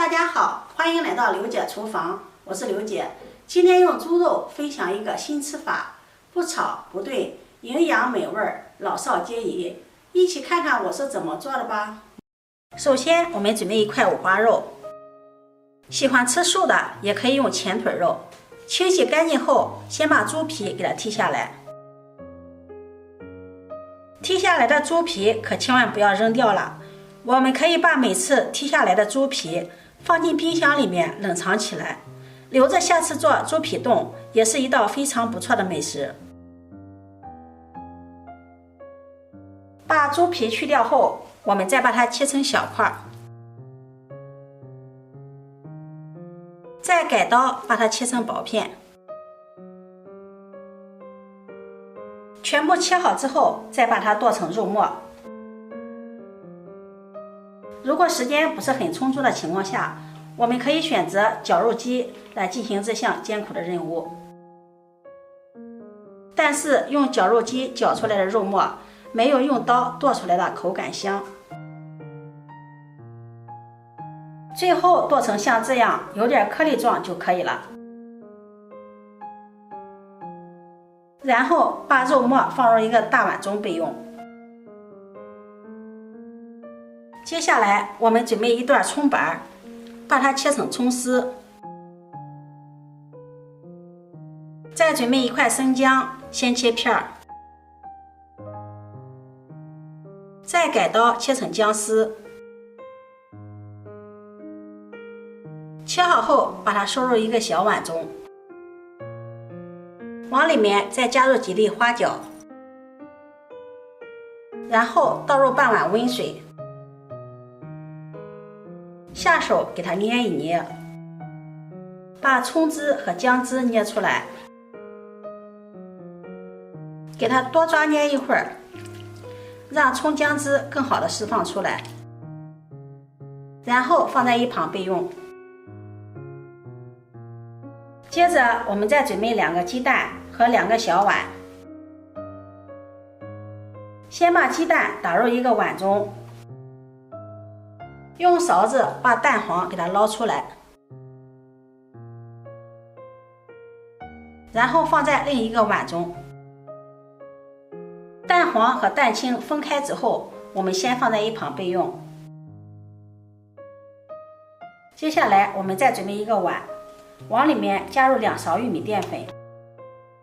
家好，欢迎来到刘姐厨房，我是刘姐。今天用猪肉分享一个新吃法，不炒不炖，营养美味，老少皆宜。一起看看我是怎么做的吧。首先，我们准备一块五花肉，喜欢吃素的也可以用前腿肉。清洗干净后，先把猪皮给它剔下来。剔下来的猪皮可千万不要扔掉了。我们可以把每次剔下来的猪皮放进冰箱里面冷藏起来，留着下次做猪皮冻，也是一道非常不错的美食。把猪皮去掉后，我们再把它切成小块，再改刀把它切成薄片。全部切好之后，再把它剁成肉末。如果时间不是很充足的情况下，我们可以选择绞肉机来进行这项艰苦的任务。但是用绞肉机绞出来的肉末，没有用刀剁出来的口感香。最后剁成像这样有点颗粒状就可以了。然后把肉末放入一个大碗中备用。接下来我们准备一段葱白，把它切成葱丝。再准备一块生姜，先切片儿，再改刀切成姜丝。切好后，把它收入一个小碗中，往里面再加入几粒花椒，然后倒入半碗温水，下手给它捏一捏，把葱汁和姜汁捏出来，给它多抓捏一会儿，让葱姜汁更好的释放出来，然后放在一旁备用。接着我们再准备2个鸡蛋和2个小碗，先把鸡蛋打入一个碗中，用勺子把蛋黄给它捞出来，然后放在另一个碗中。蛋黄和蛋清分开之后，我们先放在一旁备用。接下来我们再准备一个碗，往里面加入2勺玉米淀粉，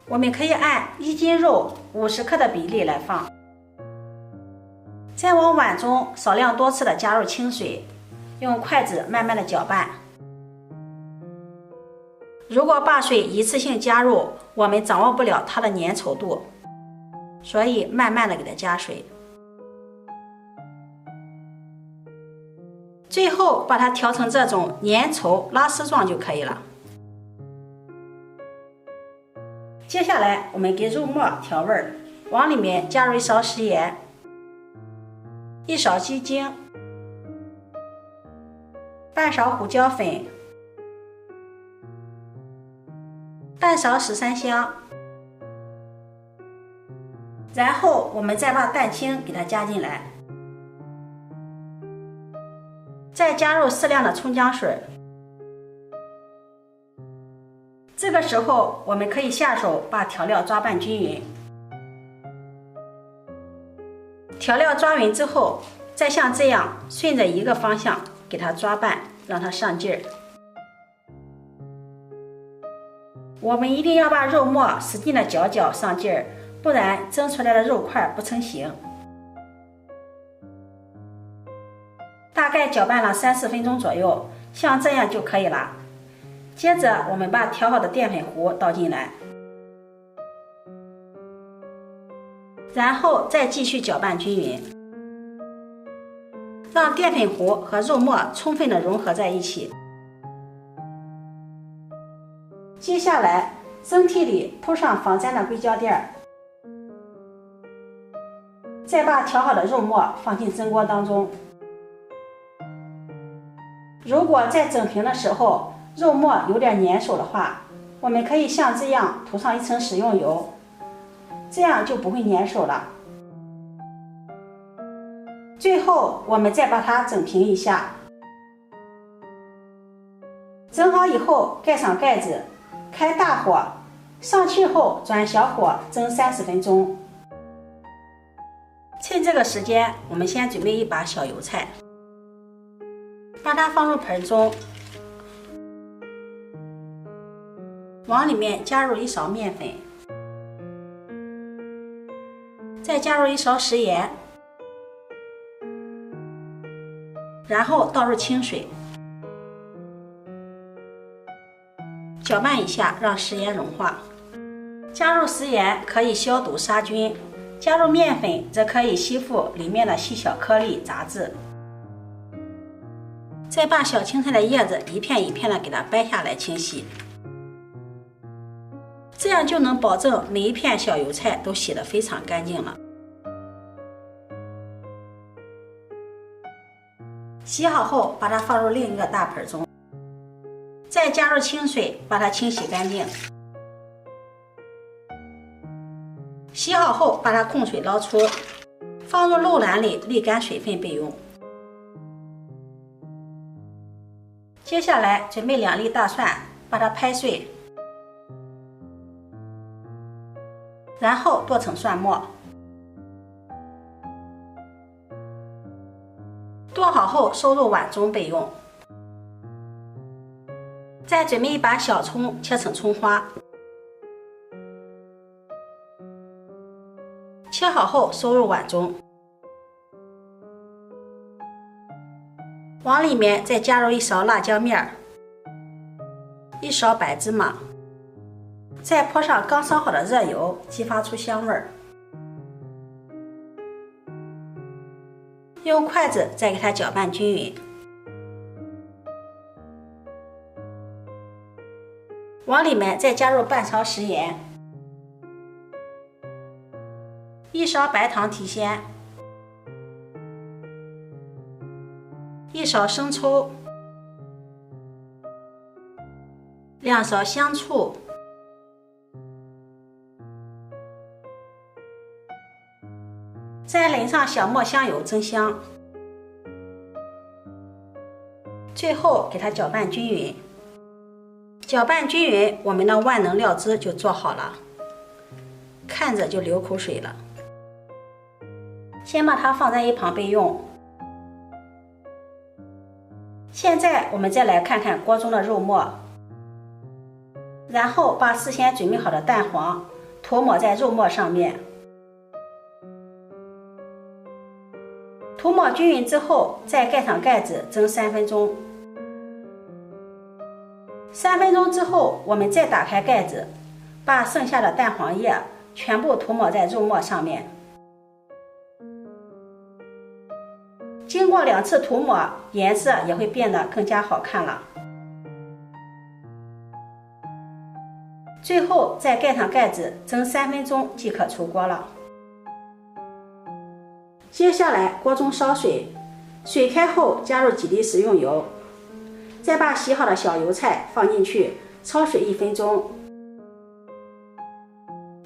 我们可以按1斤肉50克的比例来放。再往碗中少量多次的加入清水，用筷子慢慢的搅拌。如果把水一次性加入，我们掌握不了它的粘稠度，所以慢慢的给它加水。最后把它调成这种粘稠拉丝状就可以了。接下来我们给肉末调味儿，往里面加入1勺食盐，1勺鸡精，半勺胡椒粉，半勺十三香，然后我们再把蛋清给它加进来，再加入适量的葱姜水。这个时候我们可以下手把调料抓拌均匀。调料抓匀之后，再像这样顺着一个方向给它抓拌，让它上劲儿。我们一定要把肉末使劲的搅上劲儿，不然蒸出来的肉块不成形。大概搅拌了3-4分钟左右，像这样就可以了。接着我们把调好的淀粉糊倒进来，然后再继续搅拌均匀，让淀粉糊和肉末充分的融合在一起。接下来蒸屉里铺上防粘的硅胶垫，再把调好的肉末放进蒸锅当中。如果在整平的时候肉末有点粘手的话，我们可以像这样涂上1层食用油，这样就不会粘手了。最后我们再把它整平一下，蒸好以后，盖上盖子，开大火，上气后转小火蒸30分钟。趁这个时间，我们先准备一把小油菜，把它放入盆中，往里面加入1勺面粉，再加入1勺食盐，然后倒入清水，搅拌一下，让食盐融化。加入食盐可以消毒杀菌，加入面粉则可以吸附里面的细小颗粒杂质。再把小青菜的叶子一片一片的给它掰下来清洗，这样就能保证每一片小油菜都洗得非常干净了。洗好后，把它放入另一个大盆中，再加入清水，把它清洗干净。洗好后，把它控水捞出，放入漏篮里沥干水分备用。接下来准备2粒大蒜，把它拍碎，然后剁成蒜末。剁好后收入碗中备用。再准备一把小葱，切成葱花。切好后收入碗中，往里面再加入1勺辣椒面，1勺白芝麻，再泼上刚烧好的热油，激发出香味儿。用筷子再给它搅拌均匀。往里面再加入半勺食盐，1勺白糖提鲜，1勺生抽，2勺香醋，再淋上小磨香油增香，最后给它搅拌均匀。搅拌均匀，我们的万能料汁就做好了，看着就流口水了。先把它放在一旁备用。现在我们再来看看锅中的肉末，然后把事先准备好的蛋黄涂抹在肉末上面。涂抹均匀之后，再盖上盖子蒸3分钟。3分钟之后，我们再打开盖子，把剩下的蛋黄液全部涂抹在肉末上面。经过2次涂抹，颜色也会变得更加好看了。最后再盖上盖子蒸3分钟即可出锅了。接下来锅中烧水，水开后加入几滴食用油，再把洗好的小油菜放进去，焯水1分钟。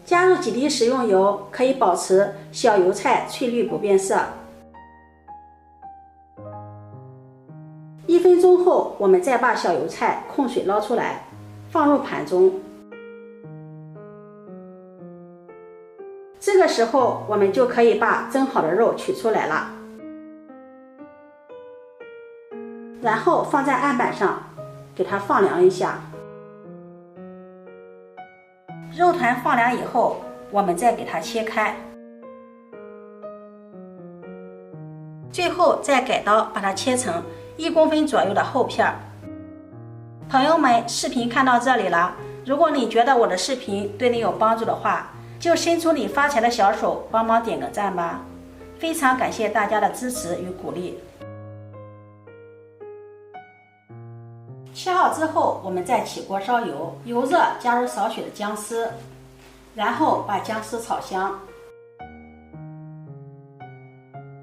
加入几滴食用油，可以保持小油菜翠绿不变色。1分钟后，我们再把小油菜控水捞出来，放入盘中。这个时候，我们就可以把蒸好的肉取出来了，然后放在案板上，给它放凉一下。肉团放凉以后，我们再给它切开，最后再改刀把它切成1公分左右的厚片。朋友们，视频看到这里了，如果你觉得我的视频对你有帮助的话，就伸出你发财的小手，帮忙点个赞吧。非常感谢大家的支持与鼓励。切好之后，我们再起锅烧油，油热加入少许的姜丝，然后把姜丝炒香。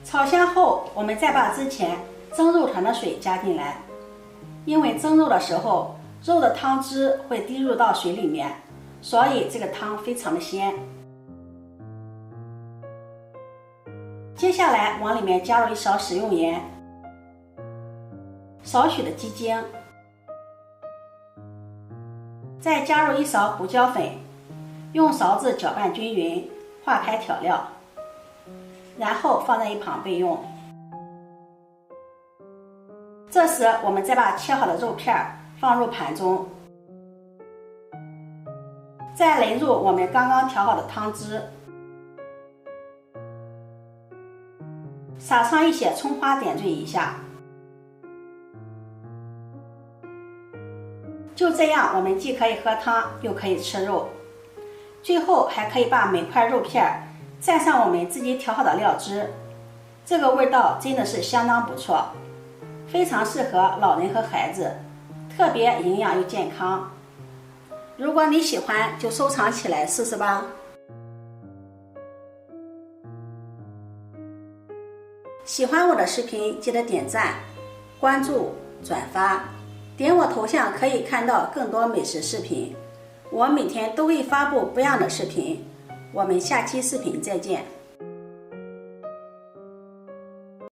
炒香后，我们再把之前蒸肉团的水加进来，因为蒸肉的时候，肉的汤汁会滴入到水里面，所以这个汤非常的鲜。接下来往里面加入1勺食用盐，少许的鸡精，再加入1勺胡椒粉，用勺子搅拌均匀，化开调料，然后放在一旁备用。这时我们再把切好的肉片放入盘中，再淋入我们刚刚调好的汤汁，撒上一些葱花点缀一下。就这样，我们既可以喝汤，又可以吃肉。最后还可以把每块肉片蘸上我们自己调好的料汁，这个味道真的是相当不错，非常适合老人和孩子，特别营养又健康。如果你喜欢，就收藏起来试试吧。喜欢我的视频，记得点赞、关注、转发。点我头像可以看到更多美食视频，我每天都会发布不一样的视频，我们下期视频再见。